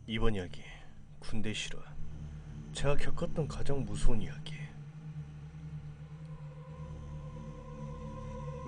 이번 이야기 군대 실화. 제가 겪었던 가장 무서운 이야기.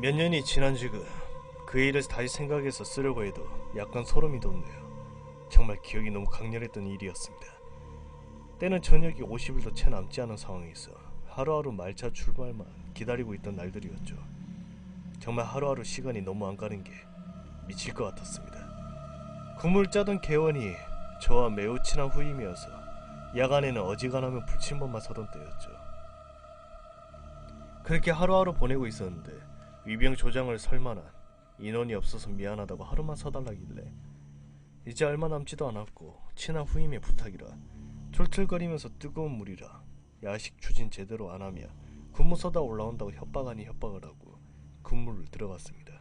몇 년이 지난 지금 그 일을 다시 생각해서 쓰려고 해도 약간 소름이 돋네요. 정말 기억이 너무 강렬했던 일이었습니다. 때는 저녁이 50일도 채 남지 않은 상황에서 하루하루 말차 출발만 기다리고 있던 날들이었죠. 정말 하루하루 시간이 너무 안 가는 게 미칠 것 같았습니다. 국물 짜던 개원이 저와 매우 친한 후임이어서 야간에는 어지간하면 불침번만 서던 때였죠. 그렇게 하루하루 보내고 있었는데 위병 조장을 설 만한 인원이 없어서 미안하다고 하루만 서달라길래 이제 얼마 남지도 않았고 친한 후임의 부탁이라 툴툴거리면서 뜨거운 물이라 야식 추진 제대로 안하며 근무 서다 올라온다고 협박 아닌 협박을 하고 근무를 들어갔습니다.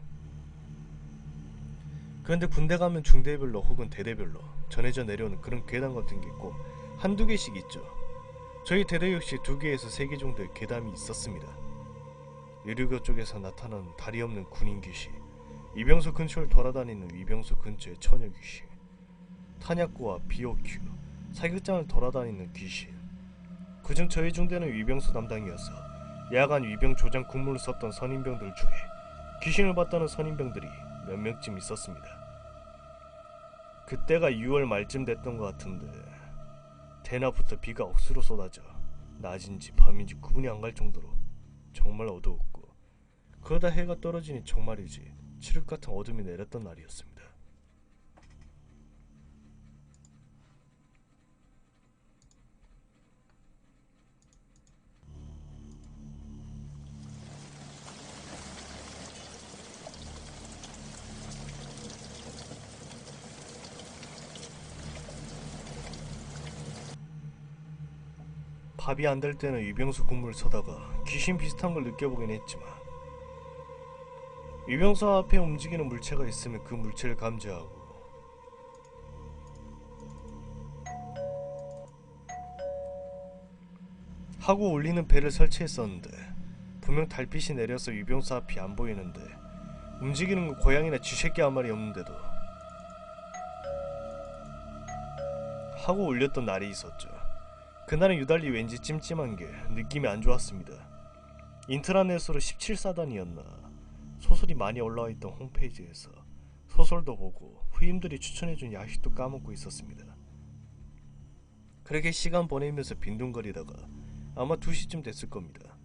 그런데 군대 가면 중대별로 혹은 대대별로 전해져 내려오는 그런 괴담 같은 게 꼭 한두 개씩 있죠. 저희 대대 역시 2개에서 3개 정도의 괴담이 있었습니다. 유류교 쪽에서 나타나는 다리 없는 군인 귀신, 위병소 근처를 돌아다니는 위병소 근처의 처녀 귀신, 탄약고와 BOQ, 사격장을 돌아다니는 귀신. 그중 저희 중대는 위병소 담당이어서 야간 위병 조장 군무를 썼던 선임병들 중에 귀신을 봤다는 선임병들이 몇 명쯤 있었습니다. 그때가 6월 말쯤 됐던 것 같은데 대낮부터 비가 억수로 쏟아져 낮인지 밤인지 구분이 안 갈 정도로 정말 어두웠고, 그러다 해가 떨어지니 정말이지 칠흑 같은 어둠이 내렸던 날이었습니다. 밥이 안 될 때는 위병소 군무를 서다가 귀신 비슷한 걸 느껴보긴 했지만, 위병소 앞에 움직이는 물체가 있으면 그 물체를 감지하고 하고 올리는 배를 설치했었는데 분명 달빛이 내려서 위병소 앞이 안 보이는데 움직이는 건 고양이나 쥐새끼 한 마리 없는데도 하고 올렸던 날이 있었죠. 그날은 유달리 왠지 찜찜한 게 느낌이 안 좋았습니다. 인트라넷으로 17사단이었나 소설이 많이 올라와 있던 홈페이지에서 소설도 보고 후임들이 추천해준 야식도 까먹고 있었습니다. 그렇게 시간 보내면서 빈둥거리다가 아마 2시쯤 됐을 겁니다.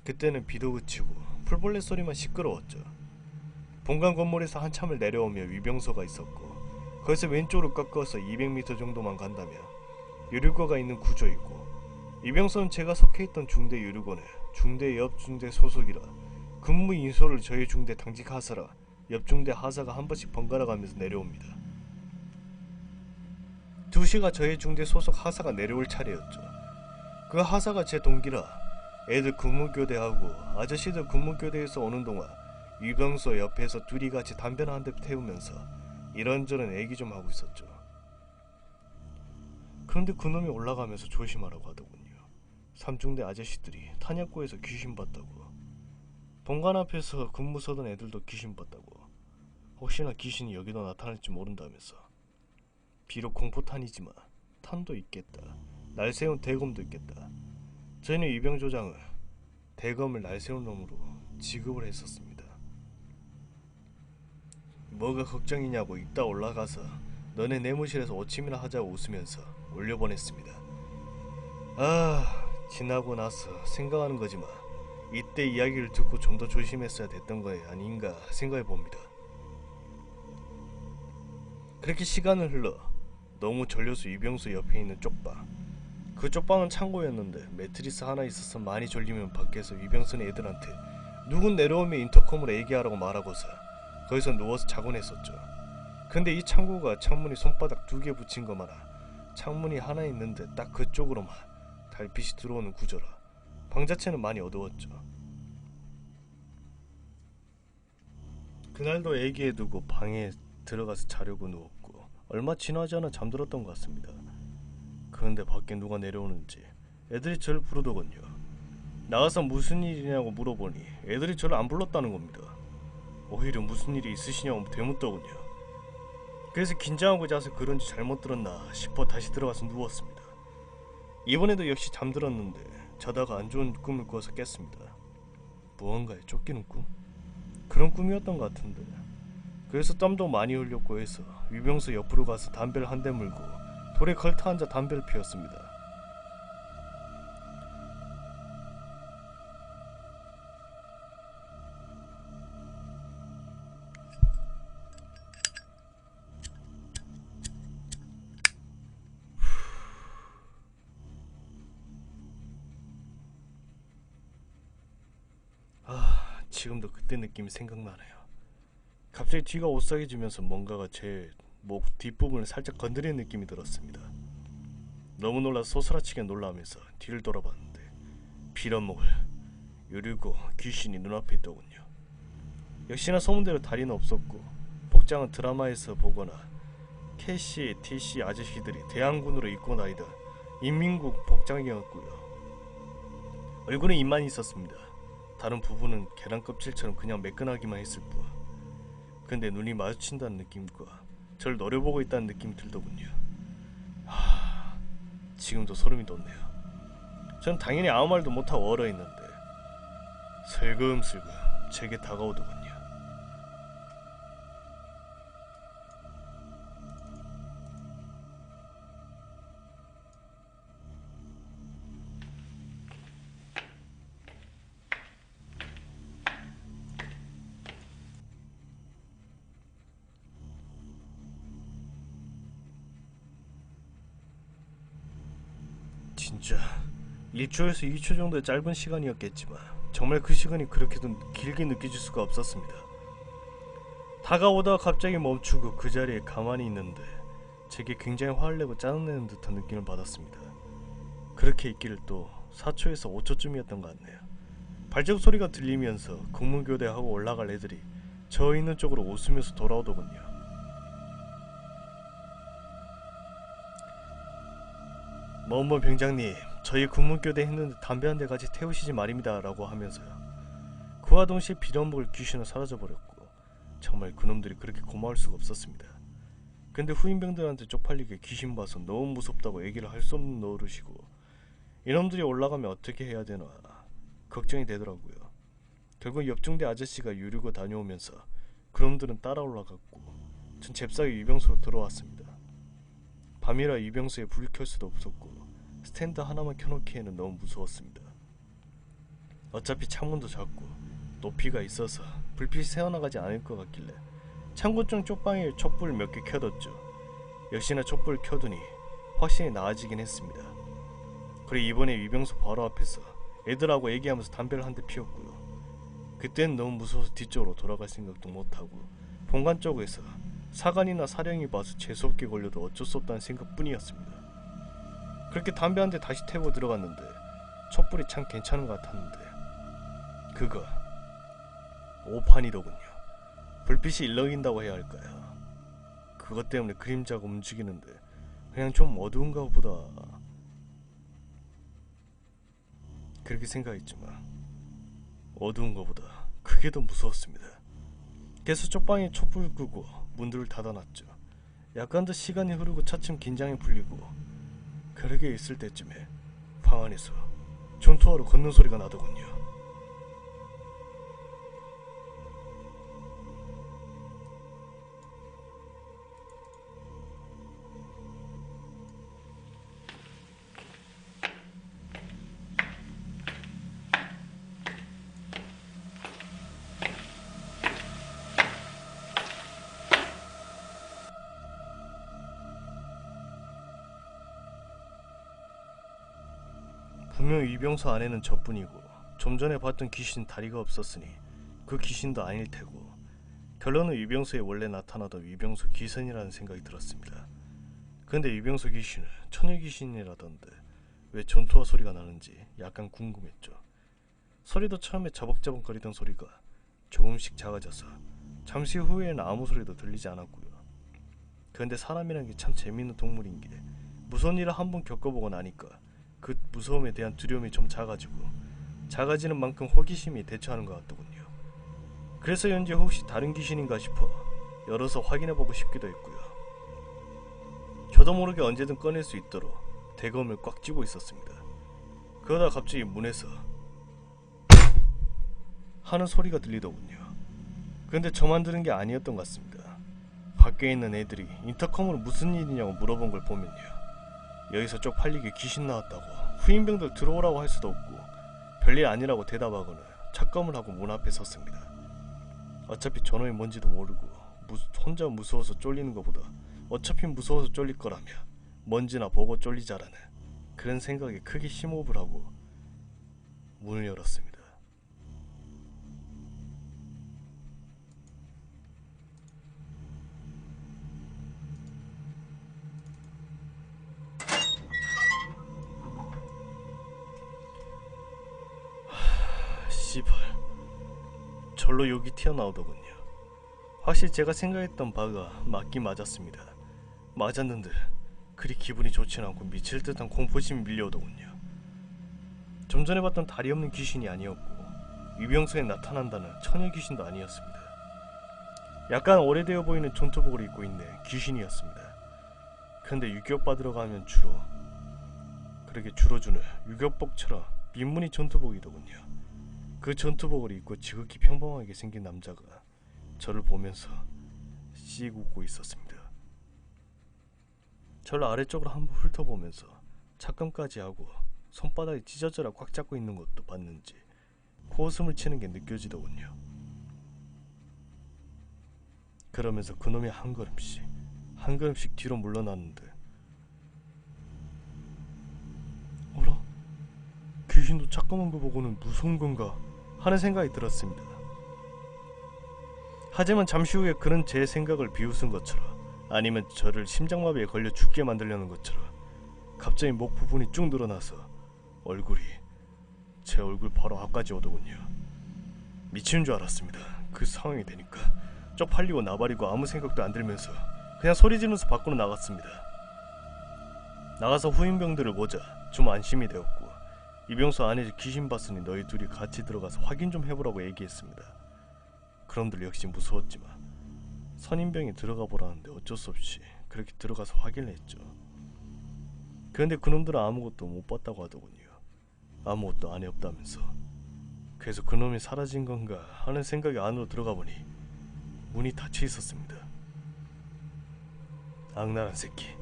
그때는 비도 그치고 풀벌레 소리만 시끄러웠죠. 본관 건물에서 한참을 내려오며 위병소가 있었고, 거기서 왼쪽으로 꺾어서 200m 정도만 간다면 유류거가 있는 구조이고, 위병소는 제가 속해있던 중대 유류거는 중대 옆 중대 소속이라 근무 인소를 저희 중대 당직 하사라 옆 중대 하사가 한 번씩 번갈아 가면서 내려옵니다. 2시가 저희 중대 소속 하사가 내려올 차례였죠. 그 하사가 제 동기라 애들 근무교대하고 아저씨들 근무교대에서 오는 동안 위병소 옆에서 둘이 같이 담배나 한 대 태우면서 이런저런 얘기 좀 하고 있었죠. 그런데 그놈이 올라가면서 조심하라고 하더군요. 3중대 아저씨들이 탄약고에서 귀신 봤다고, 본관 앞에서 근무 서던 애들도 귀신 봤다고, 혹시나 귀신이 여기도 나타날지 모른다면서. 비록 공포탄이지만 탄도 있겠다, 날세운 대검도 있겠다. 저희는 위병조장을 대검을 날세운 놈으로 지급을 했었습니다. 뭐가 걱정이냐고 이따 올라가서 너네 내무실에서 오침이나 하자고 웃으면서 올려보냈습니다. 지나고 나서 생각하는 거지만 이때 이야기를 듣고 좀 더 조심했어야 됐던 거에 아닌가 생각해봅니다. 그렇게 시간을 흘러 너무 졸려서 위병소 옆에 있는 쪽방, 그 쪽방은 창고였는데 매트리스 하나 있어서 많이 졸리면 밖에서 위병선 애들한테 누군 내려오면 인터컴으로 얘기하라고 말하고서 거기서 누워서 자곤 했었죠. 근데 이 창고가 창문이 손바닥 2개 붙인 거마나 창문이 하나 있는데 딱 그쪽으로만 달빛이 들어오는 구조라 방 자체는 많이 어두웠죠. 그날도 애기애두고 방에 들어가서 자려고 누웠고 얼마 지나지 않아 잠들었던 것 같습니다. 그런데 밖에 누가 내려오는지 애들이 저를 부르더군요. 나가서 무슨 일이냐고 물어보니 애들이 저를 안 불렀다는 겁니다. 오히려 무슨 일이 있으시냐고 되묻더군요. 그래서 긴장하고 자서 그런지 잘못 들었나 싶어 다시 들어가서 누웠습니다. 이번에도 역시 잠들었는데 자다가 안 좋은 꿈을 꿔서 깼습니다. 무언가에 쫓기는 꿈? 그런 꿈이었던 것 같은데. 그래서 땀도 많이 흘렸고 해서 위병소 옆으로 가서 담배를 한 대 물고 돌에 걸터 앉아 담배를 피웠습니다. 지금도 그때 느낌이 생각나네요. 갑자기 뒤가 오싹해지면서 뭔가가 제 목 뒷부분을 살짝 건드리는 느낌이 들었습니다. 너무 놀라서 소스라치게 놀라면서 뒤를 돌아봤는데 빌어먹을 유리고 귀신이 눈앞에 있더군요. 역시나 소문대로 다리는 없었고 복장은 드라마에서 보거나 캐시, 티시 아저씨들이 대항군으로 입고 다니던 인민국 복장이었고요. 얼굴은 입만 있었습니다. 다른 부분은 계란 껍질처럼 그냥 매끈하기만 했을 뿐. 근데 눈이 마주친다는 느낌과 저를 노려보고 있다는 느낌이 들더군요. 지금도 소름이 돋네요. 전 당연히 아무 말도 못하고 얼어있는데 슬금슬금 제게 다가오더군요. 진짜 1초에서 2초 정도의 짧은 시간이었겠지만 정말 그 시간이 그렇게도 길게 느껴질 수가 없었습니다. 다가오다가 갑자기 멈추고 그 자리에 가만히 있는데 제게 굉장히 화를 내고 짜증내는 듯한 느낌을 받았습니다. 그렇게 있기를 또 4초에서 5초쯤이었던 것 같네요. 발자국 소리가 들리면서 국무교대하고 올라갈 애들이 저 있는 쪽으로 웃으면서 돌아오더군요. 뭐뭐 병장님, 저희 군무교대 했는데 담배 한 대 같이 태우시지 말입니다 라고 하면서요. 그와 동시에 빌어먹을 귀신은 사라져버렸고 정말 그놈들이 그렇게 고마울 수가 없었습니다. 근데 후임병들한테 쪽팔리게 귀신 봐서 너무 무섭다고 얘기를 할 수 없는 노릇이고 이놈들이 올라가면 어떻게 해야 되나 걱정이 되더라고요. 결국 옆중대 아저씨가 유리고 다녀오면서 그놈들은 따라 올라갔고 전 잽싸게 위병소로 들어왔습니다. 밤이라 위병소에 불을 켤 수도 없었고 스탠드 하나만 켜놓기에는 너무 무서웠습니다. 어차피 창문도 작고 높이가 있어서 불빛이 새어나가지 않을 것 같길래 창고쪽 쪽방에 촛불 몇 개 켜뒀죠. 역시나 촛불 켜두니 확실히 나아지긴 했습니다. 그리고 이번에 위병소 바로 앞에서 애들하고 얘기하면서 담배를 한 대 피웠고요. 그땐 너무 무서워서 뒤쪽으로 돌아갈 생각도 못하고 본관 쪽에서 사관이나 사령이 봐서 재수없게 걸려도 어쩔 수 없다는 생각뿐이었습니다. 그렇게 담배 한 대 다시 태우고 들어갔는데 촛불이 참 괜찮은 것 같았는데 그거 오판이더군요. 불빛이 일렁인다고 해야 할까요? 그것 때문에 그림자가 움직이는데 그냥 좀 어두운가 보다 그렇게 생각했지만 어두운 것보다 그게 더 무서웠습니다. 그래서 쪽방에 촛불 끄고 문들을 닫아놨죠. 약간 더 시간이 흐르고 차츰 긴장이 풀리고 그러게 있을 때쯤에 방 안에서 전투하러 걷는 소리가 나더군요. 분명 위병소 안에는 저뿐이고 좀 전에 봤던 귀신 다리가 없었으니 그 귀신도 아닐 테고 결론은 위병소에 원래 나타나던 위병소 귀선이라는 생각이 들었습니다. 근데 위병소 귀신은 처녀 귀신이라던데 왜 전투화 소리가 나는지 약간 궁금했죠. 소리도 처음에 자벅자벅거리던 소리가 조금씩 작아져서 잠시 후에는 아무 소리도 들리지 않았고요. 근데 사람이란 게 참 재밌는 동물인 게 무서운 일을 한번 겪어보고 나니까 그 무서움에 대한 두려움이 좀 작아지는 만큼 호기심이 대처하는 것 같더군요. 그래서 현재 혹시 다른 귀신인가 싶어 열어서 확인해보고 싶기도 했고요. 저도 모르게 언제든 꺼낼 수 있도록 대검을 꽉 쥐고 있었습니다. 그러다 갑자기 문에서 하는 소리가 들리더군요. 근데 저만 들은 게 아니었던 것 같습니다. 밖에 있는 애들이 인터컴으로 무슨 일이냐고 물어본 걸 보면요, 여기서 쪽팔리게 귀신 나왔다고 후임병들 들어오라고 할 수도 없고 별일 아니라고 대답하거나 착검을 하고 문 앞에 섰습니다. 어차피 저놈이 뭔지도 모르고 혼자 무서워서 쫄리는 것보다 어차피 무서워서 쫄릴 거라며 뭔지나 보고 쫄리자라는 그런 생각에 크게 심호흡을 하고 문을 열었습니다. 씨발, 절로 욕이 튀어나오더군요. 확실히 제가 생각했던 바가 맞긴 맞았습니다. 맞았는데 그리 기분이 좋진 않고 미칠 듯한 공포심이 밀려오더군요. 좀 전에 봤던 다리 없는 귀신이 아니었고 위병소에 나타난다는 처녀 귀신도 아니었습니다. 약간 오래되어 보이는 전투복을 입고 있는 귀신이었습니다. 근데 유격 받으러 가면 주로 주는 유격복처럼 민무늬 전투복이더군요. 그 전투복을 입고 지극히 평범하게 생긴 남자가 저를 보면서 씩 웃고 있었습니다. 저를 아래쪽으로 한번 훑어보면서 착검까지 하고 손바닥이 찢어져라 꽉 잡고 있는 것도 봤는지 코웃음을 치는 게 느껴지더군요. 그러면서 그놈이 한 걸음씩 뒤로 물러났는데, 어라? 귀신도 착검한 거 보고는 무서운 건가 하는 생각이 들었습니다. 하지만 잠시 후에 그런 제 생각을 비웃은 것처럼, 아니면 저를 심장마비에 걸려 죽게 만들려는 것처럼 갑자기 목 부분이 쭉 늘어나서 얼굴이 제 얼굴 바로 앞까지 오더군요. 미치는 줄 알았습니다. 그 상황이 되니까 쪽팔리고 나발이고 아무 생각도 안 들면서 그냥 소리 지르면서 밖으로 나갔습니다. 나가서 후임병들을 보자 좀 안심이 되었고, 이병소 안에 귀신 봤으니 너희 둘이 같이 들어가서 확인 좀 해보라고 얘기했습니다. 그놈들 역시 무서웠지만 선임병이 들어가 보라는데 어쩔 수 없이 그렇게 들어가서 확인을 했죠. 그런데 그놈들은 아무것도 못 봤다고 하더군요. 아무것도 안에 없다면서. 그래서 그놈이 사라진 건가 하는 생각이 안으로 들어가 보니 문이 닫혀 있었습니다. 악랄한 새끼.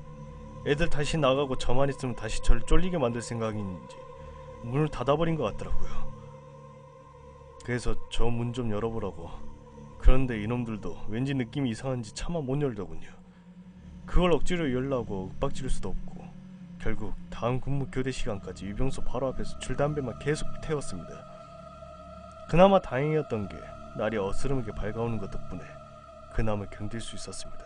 애들 다시 나가고 저만 있으면 다시 저를 쫄리게 만들 생각인지 문을 닫아버린 것 같더라고요. 그래서 저 문 좀 열어보라고. 그런데 이놈들도 왠지 느낌이 이상한지 차마 못 열더군요. 그걸 억지로 열라고 윽박지를 수도 없고 결국 다음 근무 교대 시간까지 유병소 바로 앞에서 줄담배만 계속 태웠습니다. 그나마 다행이었던 게 날이 어스름하게 밝아오는 것 덕분에 그나마 견딜 수 있었습니다.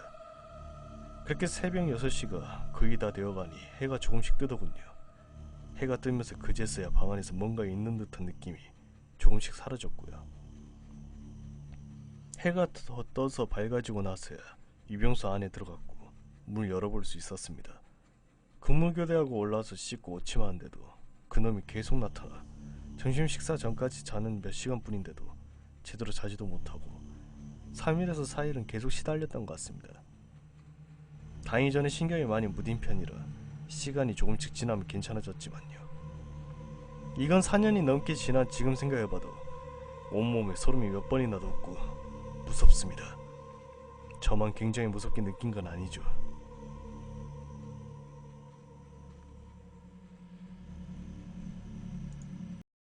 그렇게 새벽 6시가 거의 다 되어가니 해가 조금씩 뜨더군요. 해가 뜨면서 그제서야 방 안에서 뭔가 있는 듯한 느낌이 조금씩 사라졌고요. 해가 더 떠서 밝아지고 나서야 유병소 안에 들어갔고 문을 열어볼 수 있었습니다. 근무교대하고 올라와서 씻고 오침하는데도 그놈이 계속 나타나 점심 식사 전까지 자는 몇 시간뿐인데도 제대로 자지도 못하고 3일에서 4일은 계속 시달렸던 것 같습니다. 다행히 저는 신경이 많이 무딘 편이라 시간이 조금씩 지나면 괜찮아졌지만요. 이건 4년이 넘게 지난 지금 생각해봐도 온몸에 소름이 몇 번이나 돋고 무섭습니다. 저만 굉장히 무섭게 느낀 건 아니죠.